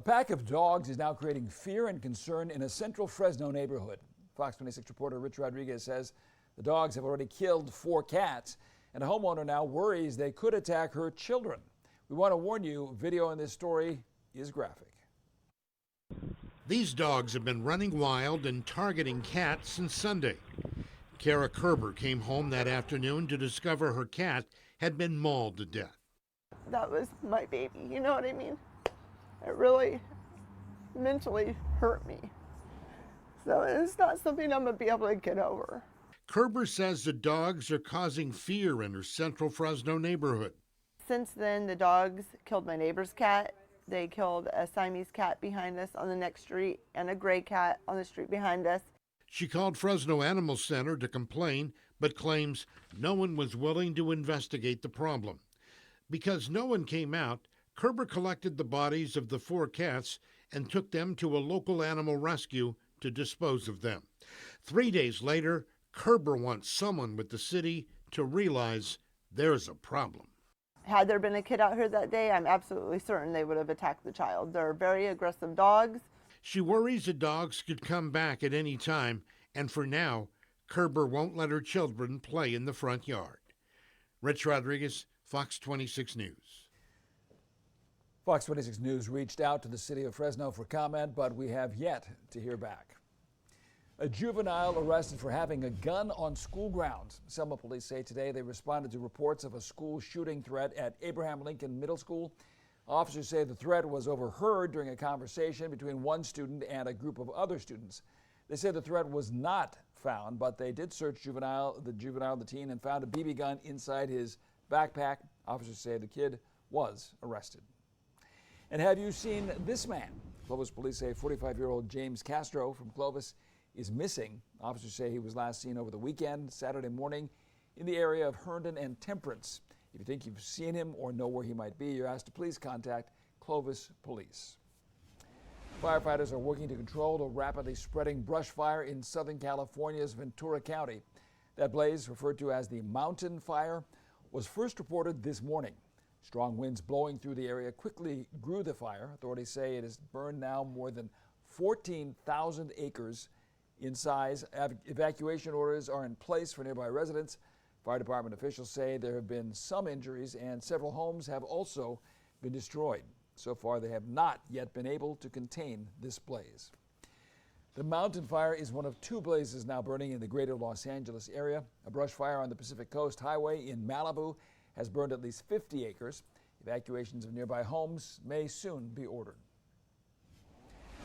pack of dogs is now creating fear and concern in a central Fresno neighborhood. Fox 26 reporter Rich Rodriguez says the dogs have already killed 4 cats, and a homeowner now worries they could attack her children. We want to warn you, video in this story is graphic. These dogs have been running wild and targeting cats since Sunday. Kara Kerber came home that afternoon to discover her cat had been mauled to death. That was my baby, you know what I mean? It really mentally hurt me. So it's not something I'm going to be able to get over. Kerber says the dogs are causing fear in her central Fresno neighborhood. Since then, the dogs killed my neighbor's cat. They killed a Siamese cat behind us on the next street and a gray cat on the street behind us. She called Fresno Animal Center to complain, but claims no one was willing to investigate the problem. Because no one came out, Kerber collected the bodies of the 4 cats and took them to a local animal rescue to dispose of them. 3 days later, Kerber wants someone with the city to realize there's a problem. Had there been a kid out here that day, I'm absolutely certain they would have attacked the child. They're very aggressive dogs. She worries the dogs could come back at any time, and for now, Kerber won't let her children play in the front yard. Rich Rodriguez, Fox 26 News. Fox 26 News reached out to the city of Fresno for comment, but we have yet to hear back. A juvenile arrested for having a gun on school grounds. Selma police say today they responded to reports of a school shooting threat at Abraham Lincoln Middle School. Officers say the threat was overheard during a conversation between one student and a group of other students. They say the threat was not found, but they did search the teen, and found a BB gun inside his backpack. Officers say the kid was arrested. And have you seen this man? Clovis police say 45-year-old James Castro from Clovis is missing. Officers say he was last seen over the weekend, Saturday morning, in the area of Herndon and Temperance. If you think you've seen him or know where he might be, you're asked to please contact Clovis Police. Firefighters are working to control the rapidly spreading brush fire in Southern California's Ventura County. That blaze, referred to as the mountain fire, was first reported this morning. Strong winds blowing through the area quickly grew the fire. Authorities say it has burned now more than 14,000 acres in size. Evacuation orders are in place for nearby residents. Fire department officials say there have been some injuries and several homes have also been destroyed. So far, they have not yet been able to contain this blaze. The mountain fire is one of 2 blazes now burning in the greater Los Angeles area. A brush fire on the Pacific Coast Highway in Malibu has burned at least 50 acres. Evacuations of nearby homes may soon be ordered.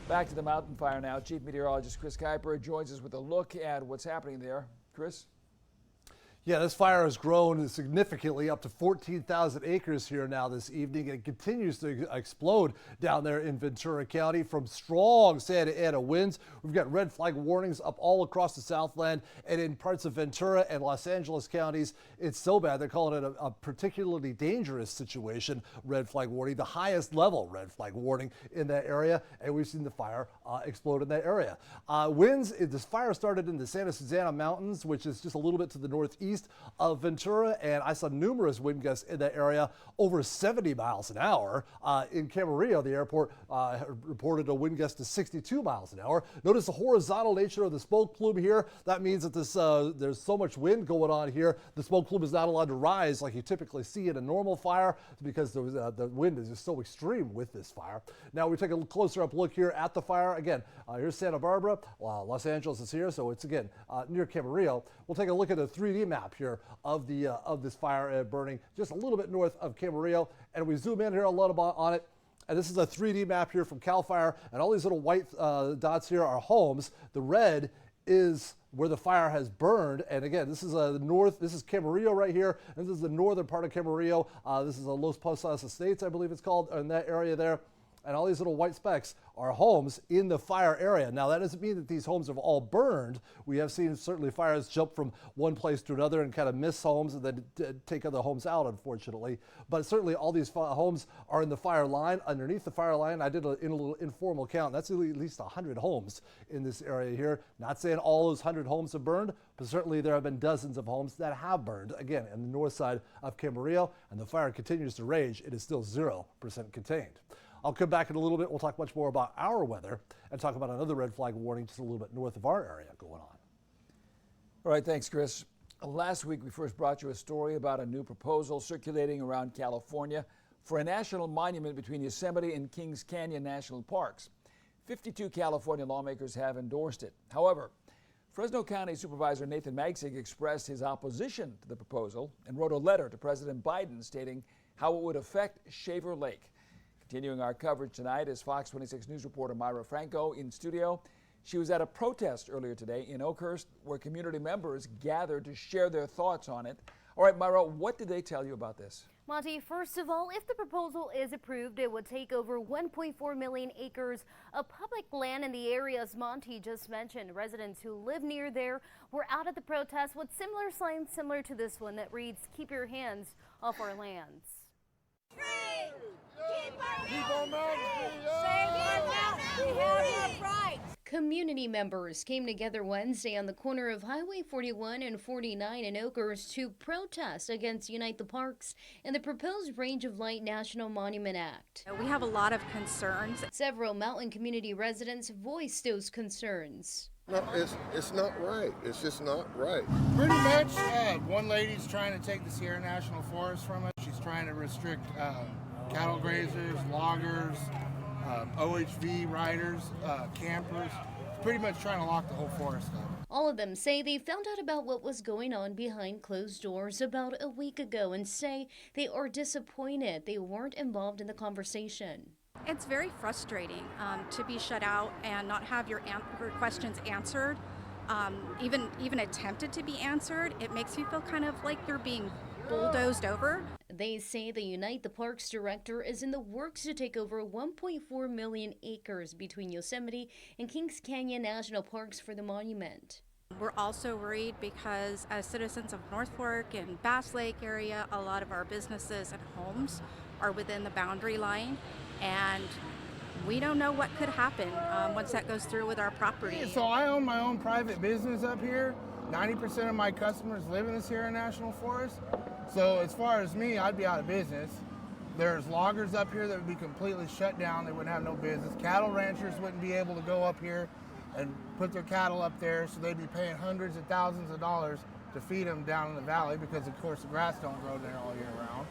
Back to the mountain fire now. Chief Meteorologist Chris Kuiper joins us with a look at what's happening there. Chris? Yeah, this fire has grown significantly, up to 14,000 acres here now this evening. It continues to explode down there in Ventura County from strong Santa Ana winds. We've got red flag warnings up all across the Southland and in parts of Ventura and Los Angeles counties. It's so bad they're calling it a particularly dangerous situation. Red flag warning, the highest level red flag warning in that area, and we've seen the fire explode in that area. This fire started in the Santa Susana Mountains, which is just a little bit to the northeast of Ventura, and I saw numerous wind gusts in that area over 70 miles an hour. In Camarillo, the airport reported a wind gust to 62 miles an hour. Notice the horizontal nature of the smoke plume here. That means that there's so much wind going on here, the smoke plume is not allowed to rise like you typically see in a normal fire because the wind is just so extreme with this fire. Now we take a closer up look here at the fire. Again, here's Santa Barbara. Los Angeles is here, so it's again near Camarillo. We'll take a look at a 3D map here of this fire burning just a little bit north of Camarillo, and we zoom in here a lot on it. And this is a 3D map here from CAL FIRE, and all these little white dots here are homes. The red is where the fire has burned, and again, this is this is Camarillo right here, and this is the northern part of Camarillo. This is Los Posas Estates, I believe it's called, in that area there. And all these little white specks are homes in the fire area. Now, that doesn't mean that these homes have all burned. We have seen certainly fires jump from one place to another and kind of miss homes and then take other homes out, unfortunately. But certainly all these homes are in the fire line. Underneath the fire line, I did a little informal count. That's at least 100 homes in this area here. Not saying all those 100 homes have burned, but certainly there have been dozens of homes that have burned, again, in the north side of Camarillo, and the fire continues to rage. It is still 0% contained. I'll come back in a little bit. We'll talk much more about our weather and talk about another red flag warning just a little bit north of our area going on. All right, thanks, Chris. Last week, we first brought you a story about a new proposal circulating around California for a national monument between Yosemite and Kings Canyon National Parks. 52 California lawmakers have endorsed it. However, Fresno County Supervisor Nathan Magsig expressed his opposition to the proposal and wrote a letter to President Biden stating how it would affect Shaver Lake. Continuing our coverage tonight is Fox 26 News reporter Myra Franco in studio. She was at a protest earlier today in Oakhurst where community members gathered to share their thoughts on it. All right, Myra, what did they tell you about this? Monty, first of all, if the proposal is approved, it would take over 1.4 million acres of public land in the areas Monty just mentioned. Residents who live near there were out at the protest with similar signs similar to this one that reads, "Keep your hands off our lands." Keep our mountains free. Save our mountains. We have our rights. Community members came together Wednesday on the corner of Highway 41 and 49 in Oakhurst to protest against Unite the Parks and the proposed Range of Light National Monument Act. We have a lot of concerns. Several mountain community residents voiced those concerns. No, it's not right. It's just not right. Pretty much, one lady's trying to take the Sierra National Forest from us. She's trying to restrict cattle grazers, loggers, OHV riders, campers. Pretty much trying to lock the whole forest up. All of them say they found out about what was going on behind closed doors about a week ago and say they are disappointed they weren't involved in the conversation. It's very frustrating to be shut out and not have your questions answered, even attempted to be answered. It makes you feel kind of like you're being bulldozed over. They say the Unite the Parks director is in the works to take over 1.4 million acres between Yosemite and Kings Canyon National Parks for the monument. We're also worried because as citizens of North Fork and Bass Lake area, a lot of our businesses and homes are within the boundary line, and we don't know what could happen once that goes through with our property. So I own my own private business up here. 90% of my customers live in the Sierra National Forest. So as far as me, I'd be out of business. There's loggers up here that would be completely shut down. They wouldn't have no business. Cattle ranchers wouldn't be able to go up here and put their cattle up there, so they'd be paying hundreds of thousands of dollars to feed them down in the valley because, of course, the grass don't grow there all year round.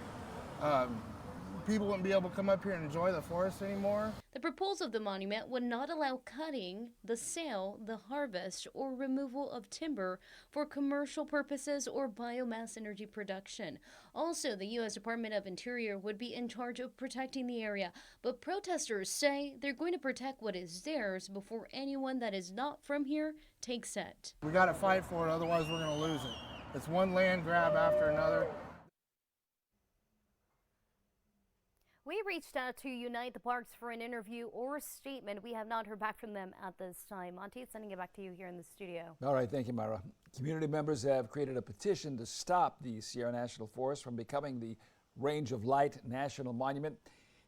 People wouldn't be able to come up here and enjoy the forest anymore. The proposal of the monument would not allow cutting, the sale, the harvest, or removal of timber for commercial purposes or biomass energy production. Also, the U.S. Department of Interior would be in charge of protecting the area, but protesters say they're going to protect what is theirs before anyone that is not from here takes it. We got to fight for it, otherwise we're going to lose it. It's one land grab after another. We reached out to Unite the Parks for an interview or a statement. We have not heard back from them at this time. Monty, sending it back to you here in the studio. All right, thank you, Myra. Community members have created a petition to stop the Sierra National Forest from becoming the Range of Light National Monument.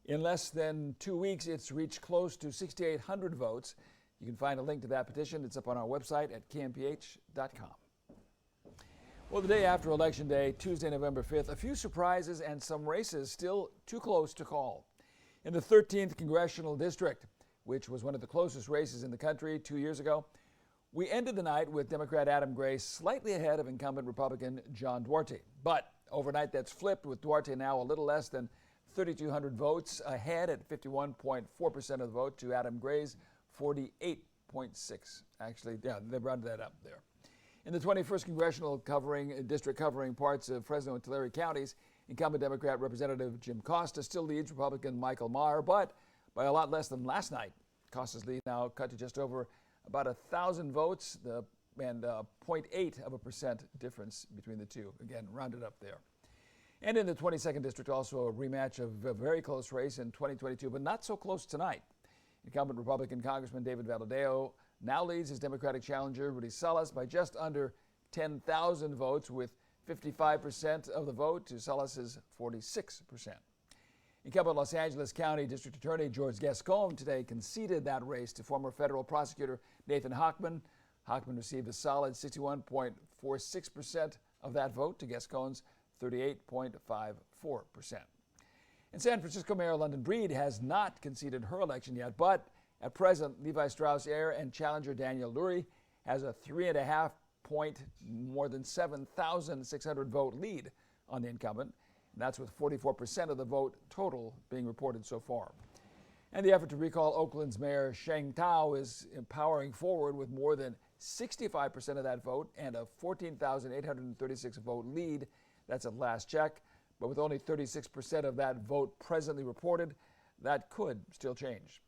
In less than 2 weeks, it's reached close to 6,800 votes. You can find a link to that petition. It's up on our website at kmph.com. Well, the day after Election Day, Tuesday, November 5th, a few surprises and some races still too close to call. In the 13th Congressional District, which was one of the closest races in the country 2 years ago, we ended the night with Democrat Adam Gray slightly ahead of incumbent Republican John Duarte. But overnight, that's flipped, with Duarte now a little less than 3,200 votes ahead at 51.4% of the vote to Adam Gray's 48.6. Actually, yeah, they rounded that up there. In the 21st Congressional District covering parts of Fresno and Tulare counties, incumbent Democrat Representative Jim Costa still leads Republican Michael Maher, but by a lot less than last night. Costa's lead now cut to just over about 1,000 votes, and 0.8% difference between the two. Again, rounded up there. And in the 22nd District, also a rematch of a very close race in 2022, but not so close tonight. Incumbent Republican Congressman David Valadao now leads his Democratic challenger Rudy Salas by just under 10,000 votes, with 55% of the vote to Salas's 46%. Incumbent Los Angeles County District Attorney George Gascon today conceded that race to former federal prosecutor Nathan Hochman. Hochman received a solid 61.46% of that vote to Gascon's 38.54%. In San Francisco, Mayor London Breed has not conceded her election yet, but at present, Levi Strauss heir and challenger Daniel Lurie has a 3.5 point, more than 7,600 vote lead on the incumbent. And that's with 44% of the vote total being reported so far. And the effort to recall Oakland's Mayor Sheng Tao is powering forward with more than 65% of that vote and a 14,836 vote lead. That's at last check. But with only 36% of that vote presently reported, that could still change.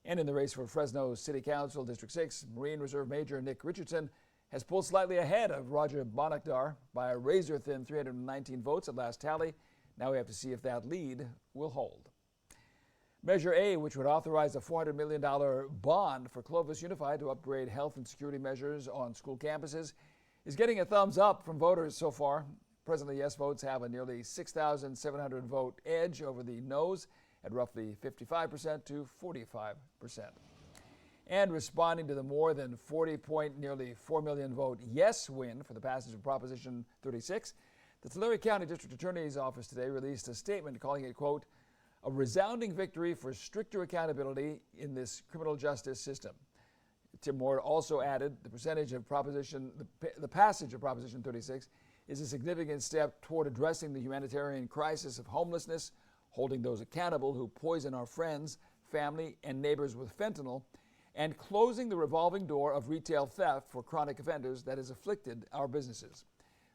And in the race for Fresno City Council District 6, Marine Reserve Major Nick Richardson has pulled slightly ahead of Roger Bonakdar by a razor-thin 319 votes at last tally. Now we have to see if that lead will hold. Measure A, which would authorize a $400 million bond for Clovis Unified to upgrade health and security measures on school campuses, is getting a thumbs up from voters so far. Presently, yes votes have a nearly 6,700 vote edge over the no's at roughly 55% to 45%. And responding to the more than 40-point, nearly 4 million vote yes win for the passage of Proposition 36, the Tulare County District Attorney's Office today released a statement calling it, quote, a resounding victory for stricter accountability in this criminal justice system. Tim Moore also added the passage of Proposition 36 is a significant step toward addressing the humanitarian crisis of homelessness, holding those accountable who poison our friends, family, and neighbors with fentanyl, and closing the revolving door of retail theft for chronic offenders that has afflicted our businesses.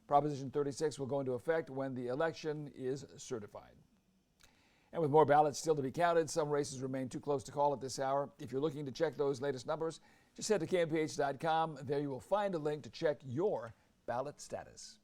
Proposition 36 will go into effect when the election is certified. And with more ballots still to be counted, some races remain too close to call at this hour. If you're looking to check those latest numbers, just head to kmph.com. There you will find a link to check your ballot status.